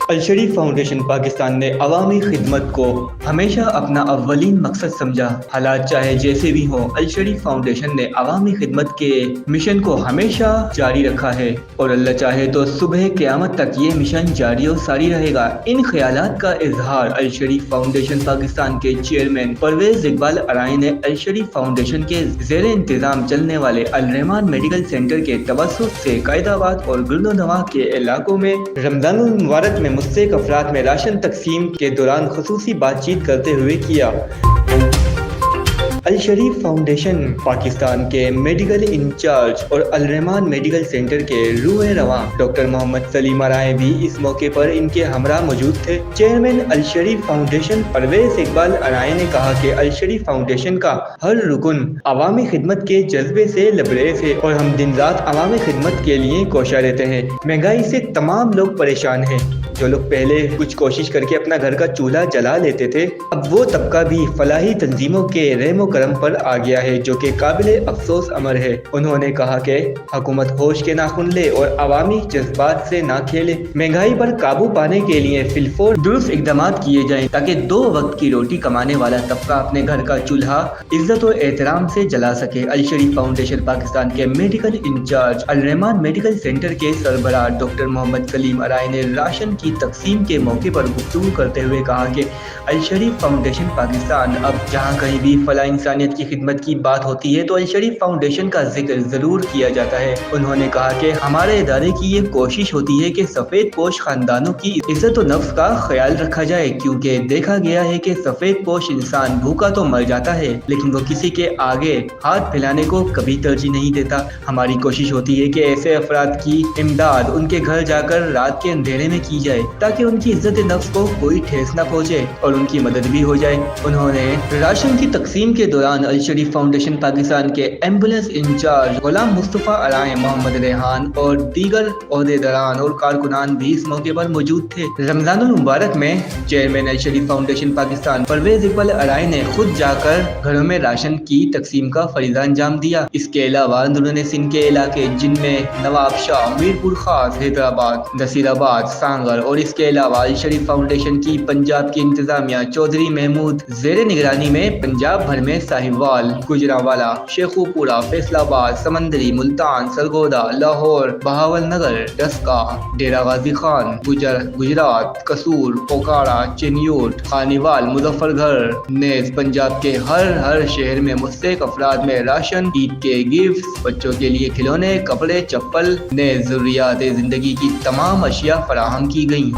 الشریف foundation Pakistan نے عوامی خدمت کو ہمیشہ اپنا اولین مقصد سمجھا۔ حالات چاہے جیسے بھی ہوں، الشریف فاؤنڈیشن نے عوامی خدمت کے مشن کو ہمیشہ جاری رکھا ہے اور اللہ چاہے تو صبح قیامت تک یہ مشن جاری و ساری رہے گا۔ ان خیالات کا اظہار الشریف فاؤنڈیشن پاکستان کے چیئرمین پرویز اقبال ارائیں نے الشریف فاؤنڈیشن کے زیر انتظام چلنے والے الرحمان میڈیکل سینٹر کے توسط سے قائد آباد اور گردونواں کے علاقوں میں رمضان المبارک میں مستحق افراد میں راشن تقسیم کے دوران خصوصی بات چیت کرتے ہوئے کیا۔ الشریف فاؤنڈیشن پاکستان کے میڈیکل انچارج اور الرحمان میڈیکل سینٹر کے روح رواں ڈاکٹر محمد سلیم ارائیں بھی اس موقع پر ان کے ہمراہ موجود تھے۔ چیئرمین الشریف فاؤنڈیشن پرویز اقبال ارائیں نے کہا کہ الشریف فاؤنڈیشن کا ہر رکن عوامی خدمت کے جذبے سے لبریز ہے اور ہم دن رات عوامی خدمت کے لیے کوشاں رہتے ہیں۔ مہنگائی سے تمام لوگ پریشان ہیں۔ جو لوگ پہلے کچھ کوشش کر کے اپنا گھر کا چولہا جلا لیتے تھے، اب وہ طبقہ بھی فلاحی تنظیموں کے رحم و کرم پر آ گیا ہے، جو کہ قابل افسوس امر ہے۔ انہوں نے کہا کہ حکومت ہوش کے ناخن لے اور عوامی جذبات سے نہ کھیلے۔ مہنگائی پر قابو پانے کے لیے فی الفور درست اقدامات کیے جائیں تاکہ 2 وقت کی روٹی کمانے والا طبقہ اپنے گھر کا چولہا عزت و احترام سے جلا سکے۔ الشریف فاؤنڈیشن پاکستان کے میڈیکل انچارج الرحمان میڈیکل سینٹر کے سربراہ ڈاکٹر محمد سلیم ارائیں نے راشن کی تقسیم کے موقع پر گفتگو کرتے ہوئے کہا کہ الشریف فاؤنڈیشن پاکستان اب جہاں کہیں بھی فلاح انسانیت کی خدمت کی بات ہوتی ہے تو الشریف فاؤنڈیشن کا ذکر ضرور کیا جاتا ہے۔ انہوں نے کہا کہ ہمارے ادارے کی یہ کوشش ہوتی ہے کہ سفید پوش خاندانوں کی عزت و نفس کا خیال رکھا جائے، کیونکہ دیکھا گیا ہے کہ سفید پوش انسان بھوکا تو مر جاتا ہے لیکن وہ کسی کے آگے ہاتھ پھیلانے کو کبھی ترجیح نہیں دیتا۔ ہماری کوشش ہوتی ہے کہ ایسے افراد کی امداد ان کے گھر جا کر رات کے اندھیرے میں کی جائے تاکہ ان کی عزت نفس کو کوئی ٹھیس نہ پہنچے اور ان کی مدد بھی ہو جائے۔ انہوں نے راشن کی تقسیم کے دوران الشریف فاؤنڈیشن پاکستان کے ایمبولینس انچارج غلام مصطفیٰ ارائیں، محمد ریحان اور دیگر عہدیداران اور کارکنان بھی اس موقع پر موجود تھے۔ رمضان المبارک میں چیئرمین الشریف فاؤنڈیشن پاکستان پرویز اقبال ارائیں نے خود جا کر گھروں میں راشن کی تقسیم کا فریضہ انجام دیا۔ اس کے علاوہ اندرون سندھ کے علاقے جن میں نواب شاہ، میرپور خاص، حیدرآباد، نصیر آباد، سانگر اور اس کے علاوہ الشریف فاؤنڈیشن کی پنجاب کی انتظامیہ چودھری محمود زیر نگرانی میں پنجاب بھر میں ساہیوال، گوجرانوالا، شیخو پورہ، فیصل آباد، سمندری، ملتان، سرگودا، لاہور، بہاول نگر، ڈسکا، ڈیرہ غازی خان، گجرات، قصور، اوکاڑا، چنیوٹ، خانیوال، مظفر گھر نیز پنجاب کے ہر شہر میں مستحق افراد میں راشن، عید کے گفٹ، بچوں کے لیے کھلونے، کپڑے، چپل نیز ضروریات زندگی کی تمام اشیاء فراہم کی گئیں۔